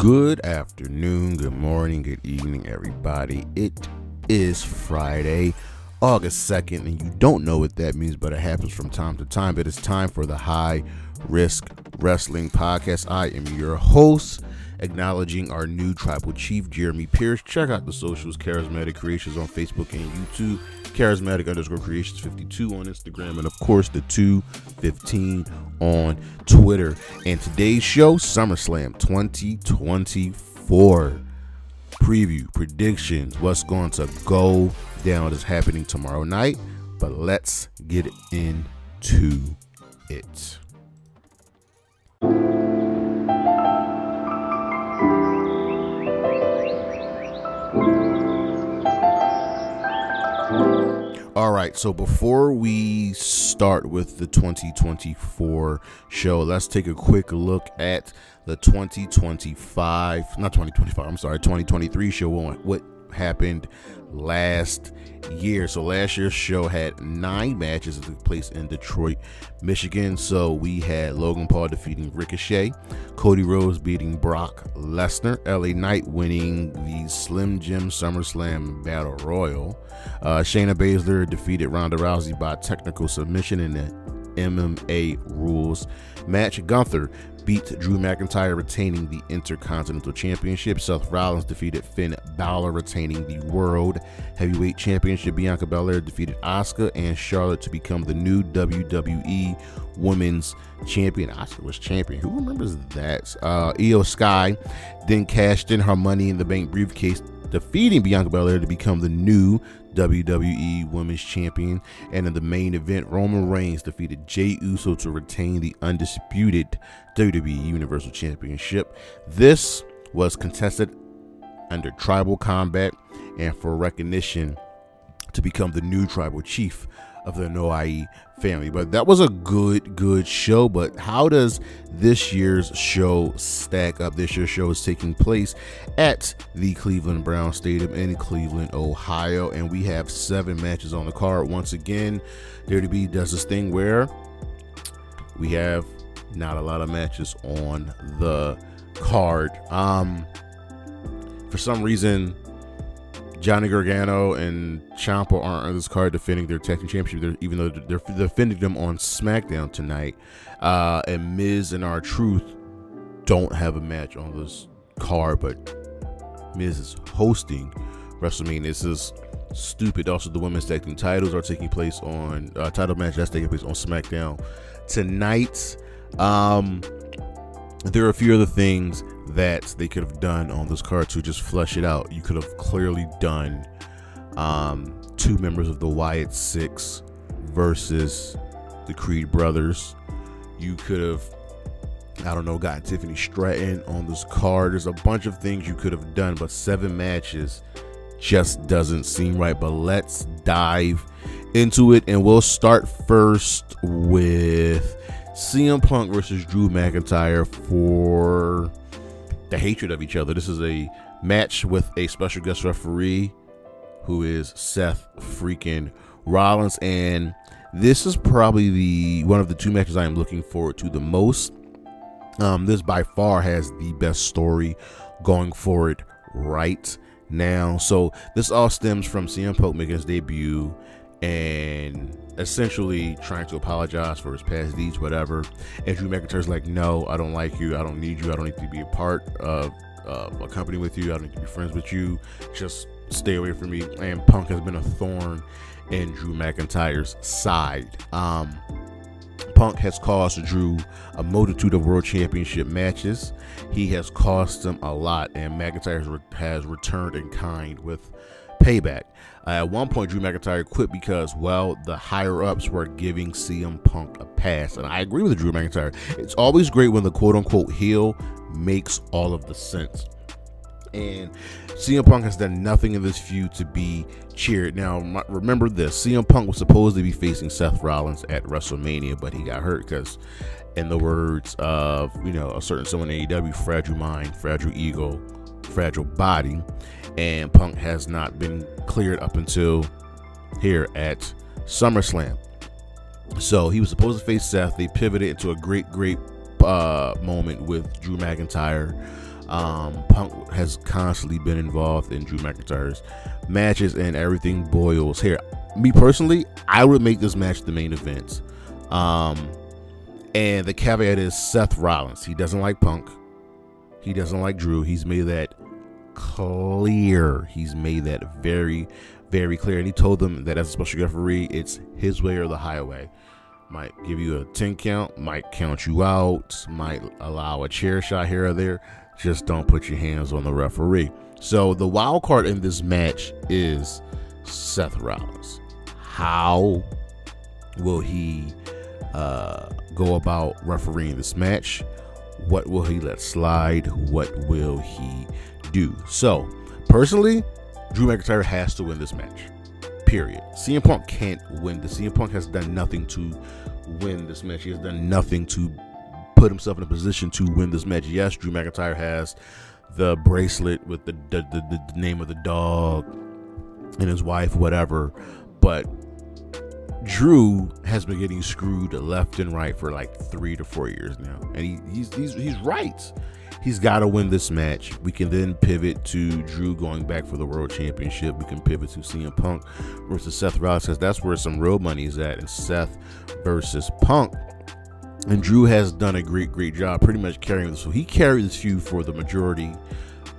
Good afternoon, good morning, good evening, everybody. It is Friday, August 2nd, and you don't know what that means, but it happens from time to time. But it's time for the High Risk Wrestling Podcast. I am your host, acknowledging our new tribal chief, Jeremy Pierce. Check out the socials, Charismatic Creations on Facebook and YouTube, Charismatic_Creations52 on Instagram, and of course the 215 on Twitter. And today's show, Summerslam 2024 preview, predictions, what's going to go down is happening tomorrow night. But let's get into it. All right, so before we start with the 2024 show, let's take a quick look at the 2023 show, what happened last year. So last year's show had 9 matches that took place in Detroit, Michigan. So we had Logan Paul defeating Ricochet, Cody Rhodes beating Brock Lesnar, LA Knight winning the Slim Jim SummerSlam Battle Royal, Shayna Baszler defeated Ronda Rousey by technical submission in the MMA rules match. Gunther beat Drew McIntyre, retaining the Intercontinental Championship. Seth Rollins defeated Finn Balor, retaining the World Heavyweight Championship. Bianca Belair defeated Asuka and Charlotte to become the new WWE Women's Champion. Asuka was champion. Who remembers that? Io Sky then cashed in her Money in the Bank briefcase, defeating Bianca Belair to become the new WWE Women's Champion. And in the main event, Roman Reigns defeated Jey Uso to retain the undisputed WWE Universal Championship. This was contested under tribal combat and for recognition to become the new tribal chief of the Noai family. But that was a good show. But how does this year's show stack up? This year's show is taking place at the Cleveland Brown Stadium in Cleveland, Ohio, and we have 7 matches on the card. Once again, WWE does this thing where we have not a lot of matches on the card. For some reason, Johnny Gargano and Ciampa aren't on this card defending their tag team championship, even though they're defending them on SmackDown tonight. And Miz and R-Truth don't have a match on this card, but Miz is hosting WrestleMania. This is stupid. Also, the women's tag team titles are taking place on title match that's taking place on SmackDown tonight. There are a few other things that they could have done on this card to just flesh it out. You could have clearly done 2 members of the Wyatt Six versus the Creed brothers. You could have, I don't know, gotten Tiffany Stratton on this card. There's a bunch of things you could have done, but 7 matches just doesn't seem right. But let's dive into it, and we'll start first with CM Punk versus Drew McIntyre for the hatred of each other. This is a match with a special guest referee who is Seth freaking Rollins, and this is probably one of the 2 matches I am looking forward to the most. This by far has the best story going for it right now. So this all stems from CM Punk making his debut and essentially trying to apologize for his past deeds, whatever. And Drew McIntyre's like, no, I don't like you, I don't need you, I don't need to be a part of a company with you, I don't need to be friends with you, just stay away from me. And Punk has been a thorn in Drew McIntyre's side. Punk has cost Drew a multitude of world championship matches. He has cost him a lot, and McIntyre has returned in kind with payback. At one point, Drew McIntyre quit because, well, the higher-ups were giving CM Punk a pass. And I agree with Drew McIntyre. It's always great when the quote-unquote heel makes all of the sense. And CM Punk has done nothing in this feud to be cheered. Now, remember this. CM Punk was supposed to be facing Seth Rollins at WrestleMania, but he got hurt because, in the words of, a certain someone in AEW, fragile mind, fragile ego, fragile body. And Punk has not been cleared up until here at SummerSlam. So he was supposed to face Seth. They pivoted into a great moment with Drew McIntyre. Punk has constantly been involved in Drew McIntyre's matches, and everything boils here. Me personally, I would make this match the main event. And the caveat is Seth Rollins. He doesn't like Punk. He doesn't like Drew. He's made that clear. He's made that very, very clear. And he told them that as a special referee, it's his way or the highway. Might give you a 10 count, might count you out, might allow a chair shot here or there. Just don't put your hands on the referee. So the wild card in this match is Seth Rollins. How will he go about refereeing this match? What will he let slide? What will he do? So personally, Drew McIntyre has to win this match, period. CM Punk can't win this. CM Punk has done nothing to win this match. He has done nothing to put himself in a position to win this match. Yes, Drew McIntyre has the bracelet with the name of the dog and his wife, whatever, but Drew has been getting screwed left and right for like 3 to 4 years now, and he's right. He's got to win this match. We can then pivot to Drew going back for the world championship. We can pivot to CM Punk versus Seth Rollins, because that's where some real money is at, and Seth versus Punk. And Drew has done a great job pretty much carrying this. So he carried this feud for the majority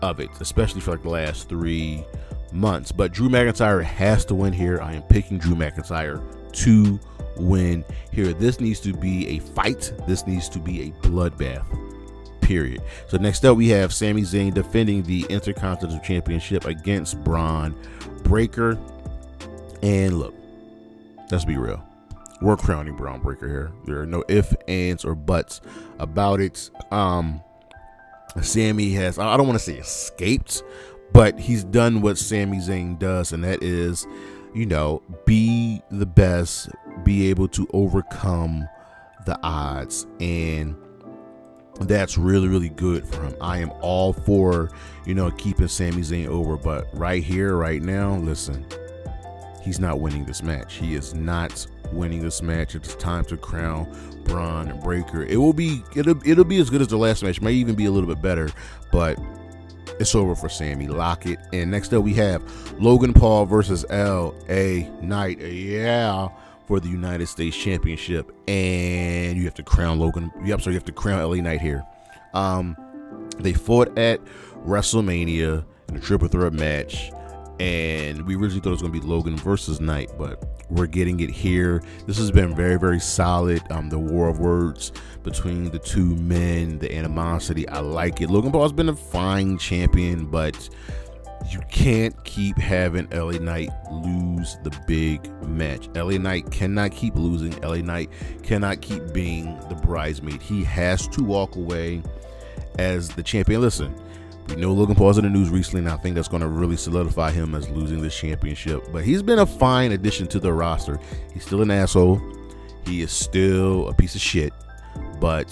of it, especially for like the last 3 months. But Drew McIntyre has to win here. I am picking Drew McIntyre to win here. This needs to be a fight. This needs to be a bloodbath, period. So next up, we have Sami Zayn defending the Intercontinental Championship against Bron Breakker. And look, let's be real. We're crowning Bron Breakker here. There are no ifs, ands, or buts about it. Sami has, I don't want to say escaped, but he's done what Sami Zayn does, and that is, you know, be the best, be able to overcome the odds, and that's really good for him. I am all for, you know, keeping Sami Zayn over, but right here, right now, listen, he's not winning this match. He is not winning this match. It's time to crown Bron Breakker. It'll be as good as the last match. Might even be a little bit better, but it's over for Sami. Lock it. And next up, we have Logan Paul versus LA Knight. Yeah, for the United States Championship. And you have to crown Logan. You have to crown LA Knight here. They fought at WrestleMania in a triple threat match, and we originally thought it was going to be Logan versus Knight, but we're getting it here. This has been very solid. The war of words between the two men, the animosity, I like it. Logan Paul's been a fine champion, but you can't keep having LA Knight lose the big match. LA Knight cannot keep losing. LA Knight cannot keep being the bridesmaid. He has to walk away as the champion. Listen, we know Logan Paul's in the news recently, and I think that's going to really solidify him as losing this championship. But he's been a fine addition to the roster. He's still an asshole. He is still a piece of shit, but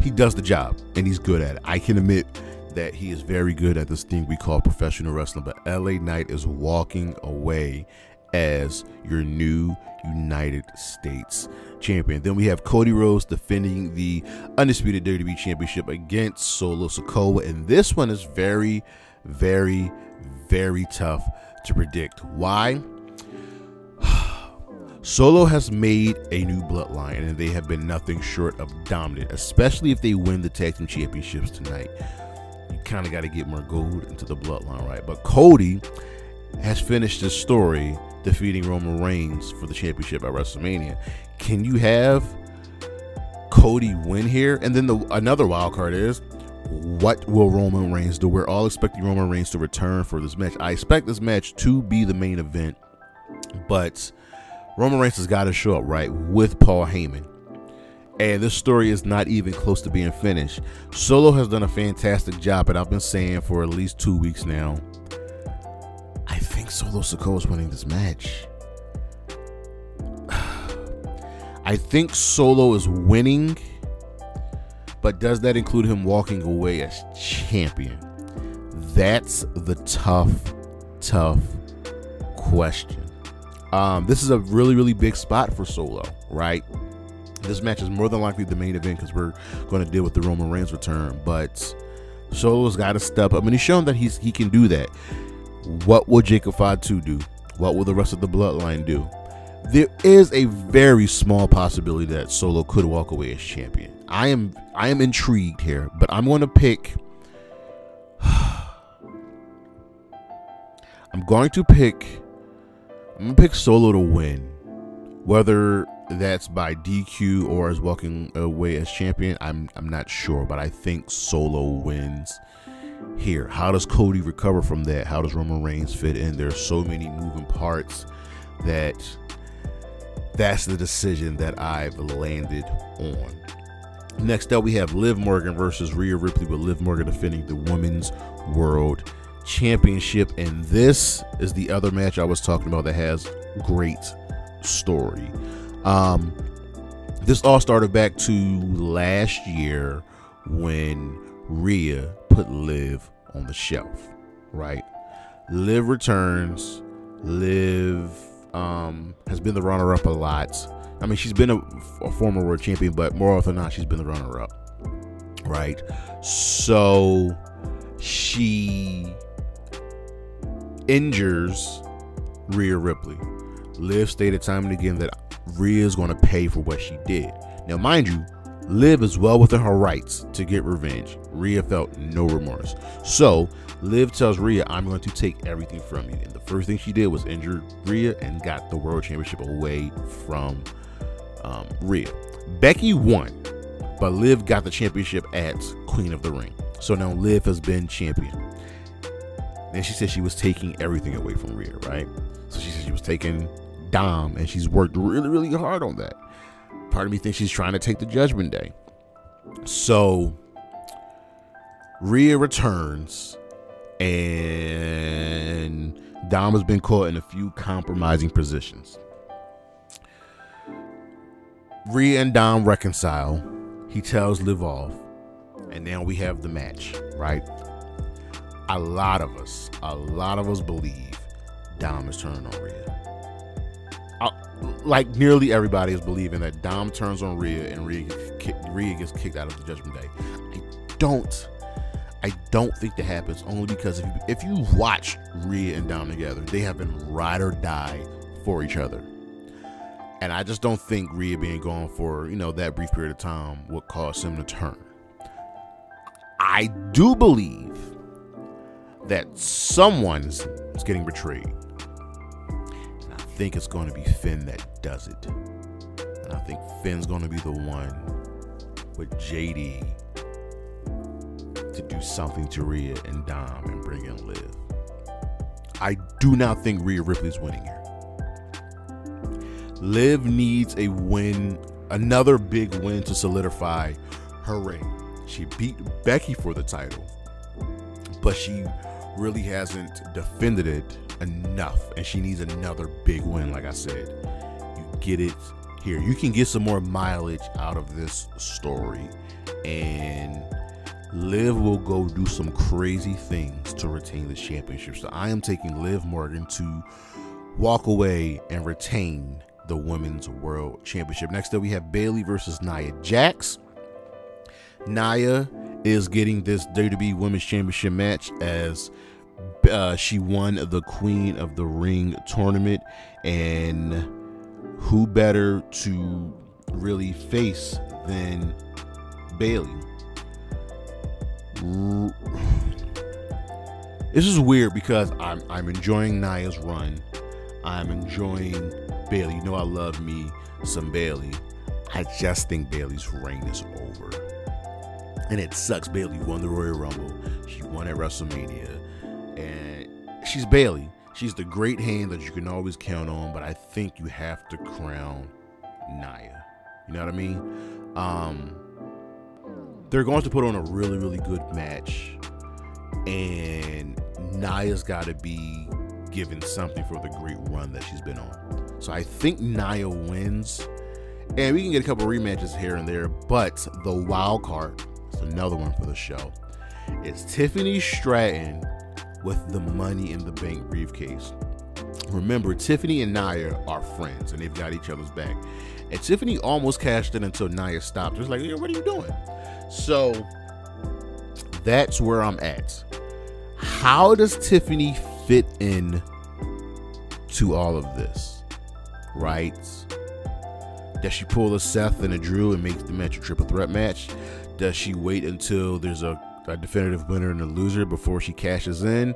he does the job, and he's good at it. I can admit that he is very good at this thing we call professional wrestling, but LA Knight is walking away as your new United States champion. Then we have Cody Rhodes defending the Undisputed WWE Championship against Solo Sikoa, and this one is very tough to predict. Why? Solo has made a new bloodline, and they have been nothing short of dominant, especially if they win the tag team championships tonight. You kind of got to get more gold into the bloodline, right? But Cody has finished his story defeating Roman Reigns for the championship at WrestleMania. Can you have Cody win here? And then another wild card is, what will Roman Reigns do? We're all expecting Roman Reigns to return for this match. I expect this match to be the main event, but Roman Reigns has got to show up, right, with Paul Heyman. And this story is not even close to being finished. Solo has done a fantastic job, and I've been saying for at least 2 weeks now, I think Solo Sikoa is winning this match. I think Solo is winning, but does that include him walking away as champion? That's the tough question. This is a really big spot for Solo, right? This match is more than likely the main event because we're going to deal with the Roman Reigns return. But Solo's got to step up, and he's shown that he can do that. What will Jacob Fatu do? What will the rest of the bloodline do? There is a very small possibility that Solo could walk away as champion. I am intrigued here, but I'm going to pick. I'm going to pick Solo to win, whether that's by DQ or as walking away as champion. I'm not sure, but I think Solo wins here. How does Cody recover from that? How does Roman Reigns fit in? There's so many moving parts that's the decision that I've landed on. Next up, we have Liv Morgan versus Rhea Ripley, with Liv Morgan defending the Women's World Championship. And this is the other match I was talking about that has great story. This all started back to last year when Rhea put Liv on the shelf, right? Liv returns. Liv has been the runner-up a lot. I mean, she's been a former world champion, but more often than not, she's been the runner-up, right? So she injures Rhea Ripley. Liv stated time and again that Rhea is going to pay for what she did. Now, mind you, Liv is well within her rights to get revenge. Rhea felt no remorse. So Liv tells Rhea, I'm going to take everything from you. And the first thing she did was injure Rhea and got the world championship away from Rhea. Becky won, but Liv got the championship at Queen of the Ring. So now Liv has been champion. Then she said she was taking everything away from Rhea, right? So she said she was taking Dom, and she's worked really, really hard on that. Part of me thinks she's trying to take the Judgment Day. So Rhea returns, and Dom has been caught in a few compromising positions. Rhea and Dom reconcile. He tells Liv off, and now we have the match, right? A lot of us believe Dom is turning on Rhea. Like nearly everybody is believing that Dom turns on Rhea and Rhea gets kicked out of the Judgment Day. I don't think that happens, only because if you watch Rhea and Dom together, they have been ride or die for each other. And I just don't think Rhea being gone for, that brief period of time would cause him to turn. I do believe that someone's getting betrayed. And I think it's going to be Finn that does it. And I think Finn's going to be the one with JD to do something to Rhea and Dom and bring in Liv. I do not think Rhea Ripley's winning here. Liv needs a win, another big win to solidify her reign. She beat Becky for the title, but she really hasn't defended it enough, and she needs another big win. Like I said, you get it here. You can get some more mileage out of this story, and Liv will go do some crazy things to retain the championship. So I am taking Liv Morgan to walk away and retain the Women's World Championship. Next up, we have Bayley versus Nia Jax. Nia is getting this WWE Women's Championship match as she won the Queen of the Ring tournament, and who better to really face than Bayley? This is weird because I'm enjoying Nia's run. I'm enjoying Bayley. I love me some Bayley. I just think Bayley's reign is over. And it sucks. Bayley won the Royal Rumble. She won at WrestleMania. And she's Bayley. She's the great hand that you can always count on, but I think you have to crown Nia. You know what I mean? They're going to put on a really, really good match. And Nia's got to be given something for the great run that she's been on. So I think Nia wins. And we can get a couple rematches here and there, but the wild card, it's another one for the show, is Tiffany Stratton with the Money in the Bank briefcase. remember, Tiffany and Nia are friends, and they've got each other's back. And Tiffany almost cashed in until Nia stopped. It was like, yo, what are you doing? So that's where I'm at. How does Tiffany fit in to all of this, right? Does she pull a Seth and a Drew and make the match a triple threat match? Does she wait until there's a definitive winner and a loser before she cashes in?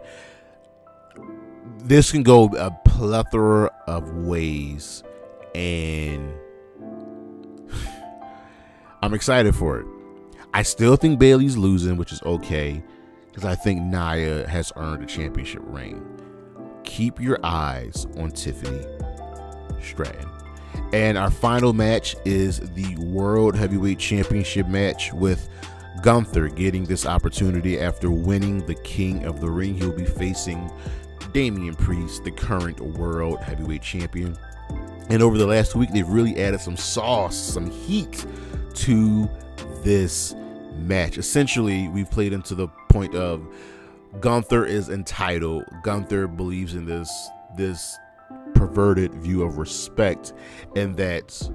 This can go a plethora of ways, and I'm excited for it. I still think Bayley's losing, which is okay, because I think Nia has earned a championship reign. Keep your eyes on Tiffany Stratton. And our final match is the World Heavyweight Championship match, with Gunther getting this opportunity after winning the King of the Ring. He'll be facing Damien Priest, the current World Heavyweight Champion. And over the last week, they've really added some sauce, some heat to this match. Essentially, we've played into the point of Gunther is entitled. Gunther believes in this perverted view of respect, and that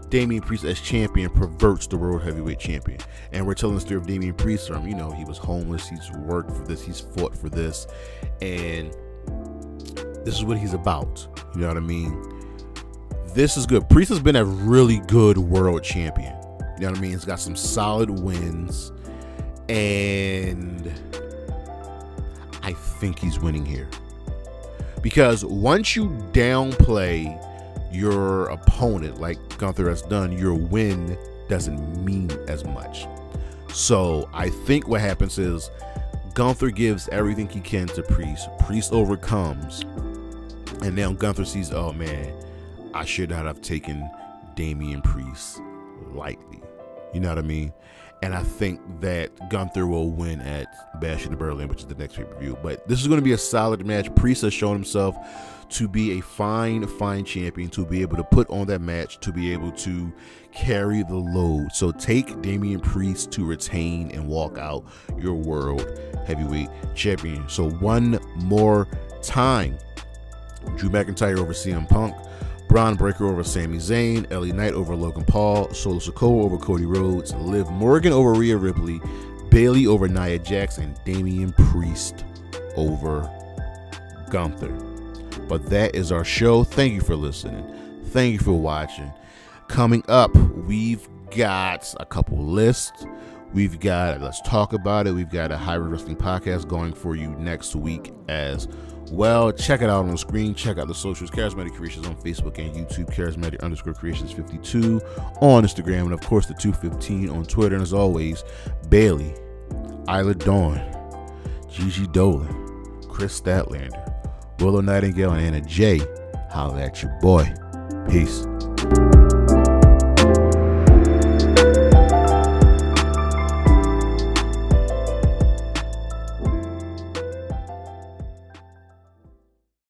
Damien Priest as champion perverts the World Heavyweight Champion. And we're telling the story of Damien Priest from, he was homeless, he's worked for this, he's fought for this, and this is what he's about. You know what I mean? This is good. Priest has been a really good world champion. You know what I mean? He's got some solid wins, and I think he's winning here. Because once you downplay your opponent like Gunther has done, your win doesn't mean as much. So I think what happens is Gunther gives everything he can to Priest. Priest overcomes, and now Gunther sees, oh man, I should not have taken Damien Priest lightly. You know what I mean? And I think that Gunther will win at Bash in Berlin, which is the next pay-per-view. But this is going to be a solid match. Priest has shown himself to be a fine champion, to be able to put on that match, to be able to carry the load. So take Damien Priest to retain and walk out your World Heavyweight Champion. So one more time: Drew McIntyre over CM Punk, Bron Breakker over Sami Zayn, LA Knight over Logan Paul, Solo Sikoa over Cody Rhodes, Liv Morgan over Rhea Ripley, Bayley over Nia Jax, and Damien Priest over Gunther. But that is our show. Thank you for listening. Thank you for watching. Coming up, we've got a couple lists. We've got Let's Talk About It. We've got a Hybrid Wrestling podcast going for you next week as well. Check it out on the screen. Check out the socials. Charismatic Creations on Facebook and YouTube. Charismatic_Creations52 on Instagram. And of course, the 215 on Twitter. And as always, Bayley, Isla Dawn, Gigi Dolan, Chris Statlander, Willow Nightingale, and Anna J. Holla at your boy. Peace.